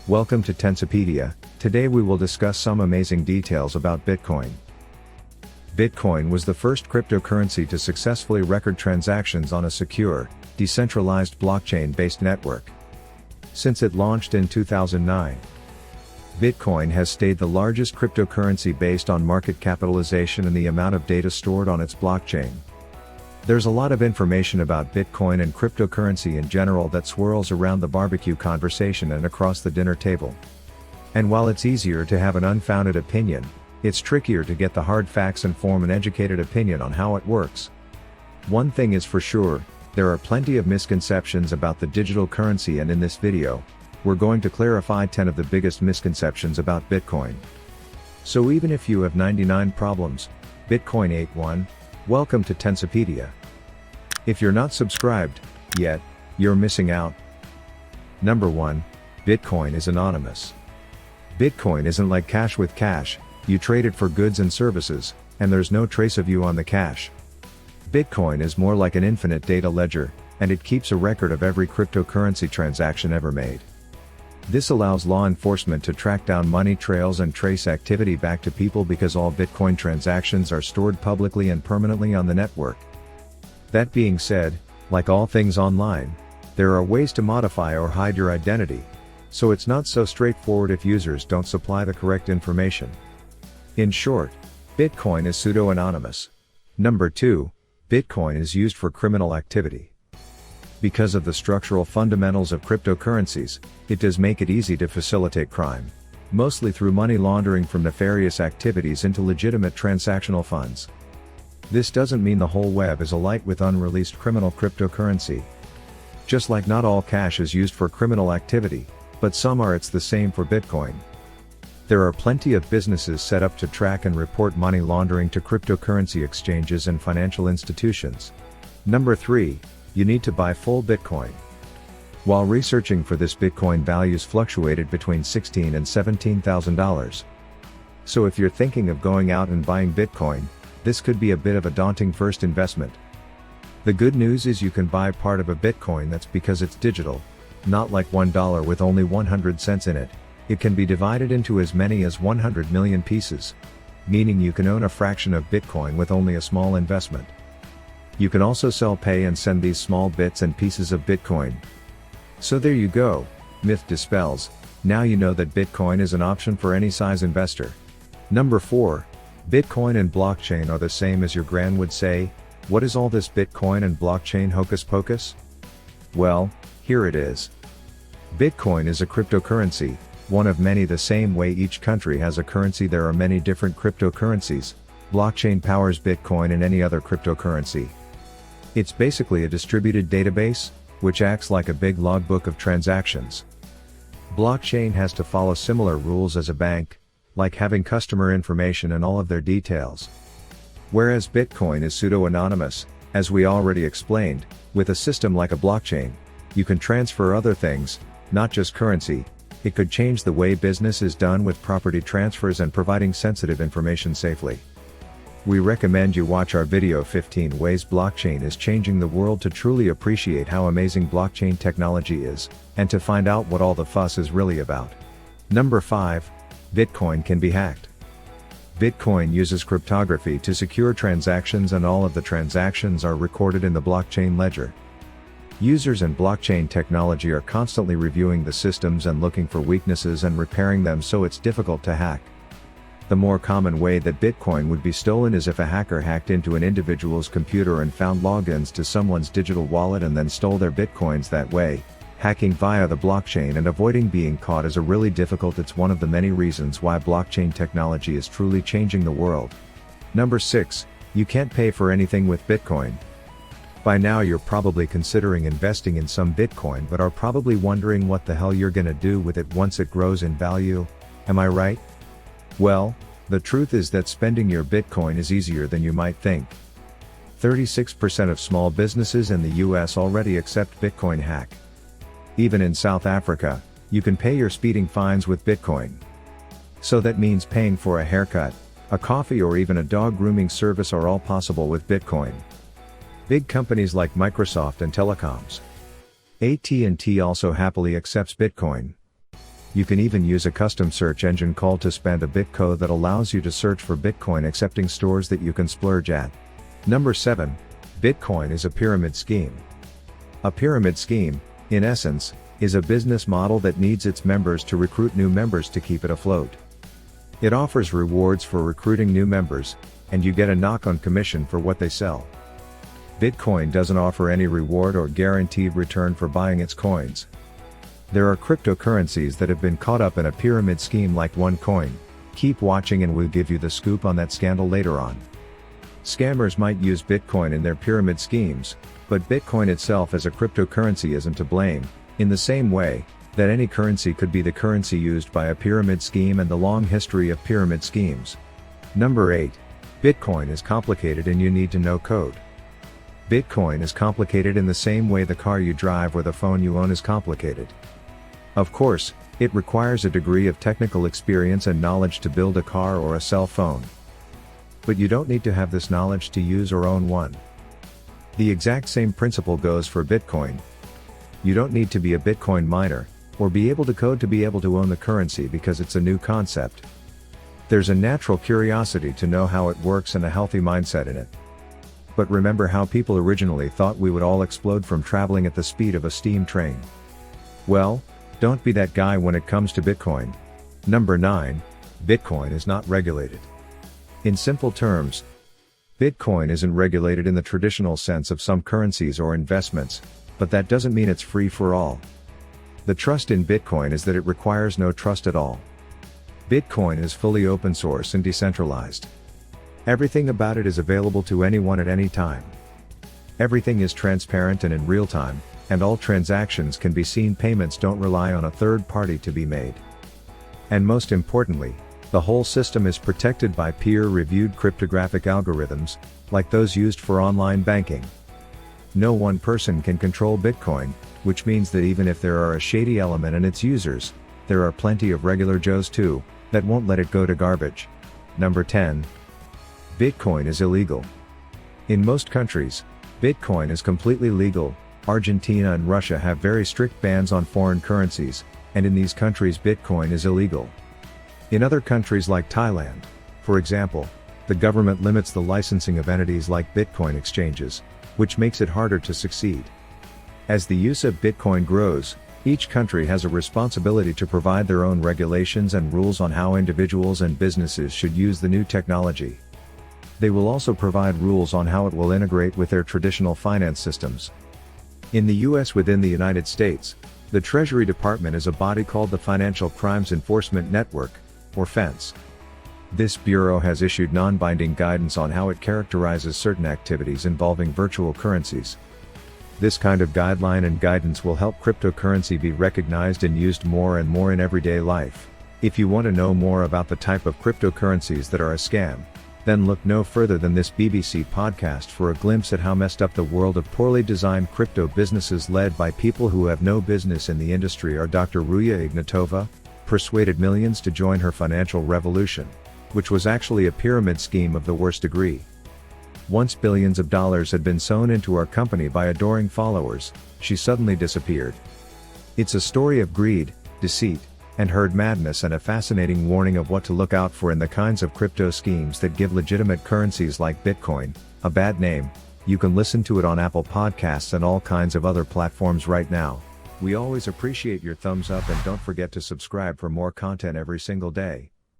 Welcome to Tensopedia. Today we will discuss some amazing details about Bitcoin. Bitcoin was the first cryptocurrency to successfully record transactions on a secure, decentralized blockchain-based network. Since it launched in 2009, Bitcoin has stayed the largest cryptocurrency based on market capitalization and the amount of data stored on its blockchain. There's a lot of information about Bitcoin and cryptocurrency in general that swirls around the barbecue conversation and across the dinner table. And while it's easier to have an unfounded opinion, it's trickier to get the hard facts and form an educated opinion on how it works. One thing is for sure, there are plenty of misconceptions about the digital currency, and in this video, we're going to clarify 10 of the biggest misconceptions about Bitcoin. So even if you have 99 problems, Bitcoin ain't one. Welcome to Tensopedia. If you're not subscribed yet, you're missing out. Number 1. Bitcoin is anonymous. Bitcoin isn't like cash. With cash, you trade it for goods and services, and there's no trace of you on the cash. Bitcoin is more like an infinite data ledger, and it keeps a record of every cryptocurrency transaction ever made. This allows law enforcement to track down money trails and trace activity back to people because all Bitcoin transactions are stored publicly and permanently on the network. That being said, like all things online, there are ways to modify or hide your identity, so it's not so straightforward if users don't supply the correct information. In short, Bitcoin is pseudo-anonymous. Number 2. Bitcoin is used for criminal activity. Because of the structural fundamentals of cryptocurrencies, it does make it easy to facilitate crime, mostly through money laundering from nefarious activities into legitimate transactional funds. This doesn't mean the whole web is alight with unreleased criminal cryptocurrency. Just like not all cash is used for criminal activity, but some are. It's the same for Bitcoin. There are plenty of businesses set up to track and report money laundering to cryptocurrency exchanges and financial institutions. Number 3. You need to buy full Bitcoin. While researching for this, Bitcoin values fluctuated between $16,000 and $17,000. So if you're thinking of going out and buying Bitcoin, this could be a bit of a daunting first investment. The good news is you can buy part of a Bitcoin. That's because it's digital, not like $1 with only 100 cents in it. It can be divided into as many as 100 million pieces, meaning you can own a fraction of Bitcoin with only a small investment. You can also sell, pay and send these small bits and pieces of Bitcoin. So there you go, myth dispels. Now you know that Bitcoin is an option for any size investor. Number 4. Bitcoin and blockchain are the same. As your gran would say, what is all this Bitcoin and blockchain hocus pocus? Well, here it is. Bitcoin is a cryptocurrency, one of many. The same way each country has a currency, there are many different cryptocurrencies. Blockchain powers Bitcoin and any other cryptocurrency. It's basically a distributed database, which acts like a big logbook of transactions. Blockchain has to follow similar rules as a bank, like having customer information and all of their details. Whereas Bitcoin is pseudo-anonymous, as we already explained. With a system like a blockchain, you can transfer other things, not just currency. It could change the way business is done with property transfers and providing sensitive information safely. We recommend you watch our video 15 Ways Blockchain is Changing the World to truly appreciate how amazing blockchain technology is, and to find out what all the fuss is really about. Number 5. Bitcoin can be hacked. Bitcoin uses cryptography to secure transactions, and all of the transactions are recorded in the blockchain ledger. Users in blockchain technology are constantly reviewing the systems and looking for weaknesses and repairing them, so it's difficult to hack. The more common way that Bitcoin would be stolen is if a hacker hacked into an individual's computer and found logins to someone's digital wallet and then stole their Bitcoins that way. Hacking via the blockchain and avoiding being caught is really difficult. It's one of the many reasons why blockchain technology is truly changing the world. Number 6. You can't pay for anything with Bitcoin. By now you're probably considering investing in some Bitcoin, but are probably wondering what the hell you're gonna do with it once it grows in value. Am I right? Well, the truth is that spending your Bitcoin is easier than you might think. 36% of small businesses in the US already accept Bitcoin hack. Even in South Africa, you can pay your speeding fines with Bitcoin. So that means paying for a haircut, a coffee or even a dog grooming service are all possible with Bitcoin. Big companies like Microsoft and telecoms, AT&T also happily accepts Bitcoin. You can even use a custom search engine called to spend a bitcode that allows you to search for Bitcoin accepting stores that you can splurge at. Number 7. Bitcoin is a pyramid scheme. A pyramid scheme, in essence, is a business model that needs its members to recruit new members to keep it afloat. It offers rewards for recruiting new members, and you get a knock-on commission for what they sell. Bitcoin doesn't offer any reward or guaranteed return for buying its coins. There are cryptocurrencies that have been caught up in a pyramid scheme like OneCoin. Keep watching and we'll give you the scoop on that scandal later on. Scammers might use Bitcoin in their pyramid schemes, but Bitcoin itself as a cryptocurrency isn't to blame, in the same way that any currency could be the currency used by a pyramid scheme and the long history of pyramid schemes. Number 8. Bitcoin is complicated and you need to know code. Bitcoin is complicated in the same way the car you drive or the phone you own is complicated. Of course, it requires a degree of technical experience and knowledge to build a car or a cell phone. But you don't need to have this knowledge to use or own one. The exact same principle goes for Bitcoin. You don't need to be a Bitcoin miner, or be able to code to be able to own the currency because it's a new concept. There's a natural curiosity to know how it works and a healthy mindset in it. But remember how people originally thought we would all explode from traveling at the speed of a steam train. Well, don't be that guy when it comes to Bitcoin. Number 9. Bitcoin is not regulated. In simple terms, Bitcoin isn't regulated in the traditional sense of some currencies or investments, but that doesn't mean it's free for all. The trust in Bitcoin is that it requires no trust at all. Bitcoin is fully open source and decentralized. Everything about it is available to anyone at any time. Everything is transparent and in real time, and all transactions can be seen. Payments don't rely on a third party to be made. And most importantly, the whole system is protected by peer-reviewed cryptographic algorithms, like those used for online banking. No one person can control Bitcoin, which means that even if there are a shady element in its users, there are plenty of regular Joes too, that won't let it go to garbage. Number 10. Bitcoin is illegal. In most countries, Bitcoin is completely legal. Argentina and Russia have very strict bans on foreign currencies, and in these countries Bitcoin is illegal. In other countries like Thailand, for example, the government limits the licensing of entities like Bitcoin exchanges, which makes it harder to succeed. As the use of Bitcoin grows, each country has a responsibility to provide their own regulations and rules on how individuals and businesses should use the new technology. They will also provide rules on how it will integrate with their traditional finance systems. In the US, within the United States, the Treasury Department is a body called the Financial Crimes Enforcement Network, or FENC. This bureau has issued non-binding guidance on how it characterizes certain activities involving virtual currencies. This kind of guideline and guidance will help cryptocurrency be recognized and used more and more in everyday life. If you want to know more about the type of cryptocurrencies that are a scam, then look no further than this BBC podcast for a glimpse at how messed up the world of poorly designed crypto businesses led by people who have no business in the industry are. Dr. Ruya Ignatova persuaded millions to join her financial revolution, which was actually a pyramid scheme of the worst degree. Once billions of dollars had been sown into our company by adoring followers, she suddenly disappeared. It's a story of greed, deceit, and herd madness, and a fascinating warning of what to look out for in the kinds of crypto schemes that give legitimate currencies like Bitcoin a bad name. You can listen to it on Apple Podcasts and all kinds of other platforms right now. We always appreciate your thumbs up, and don't forget to subscribe for more content every single day.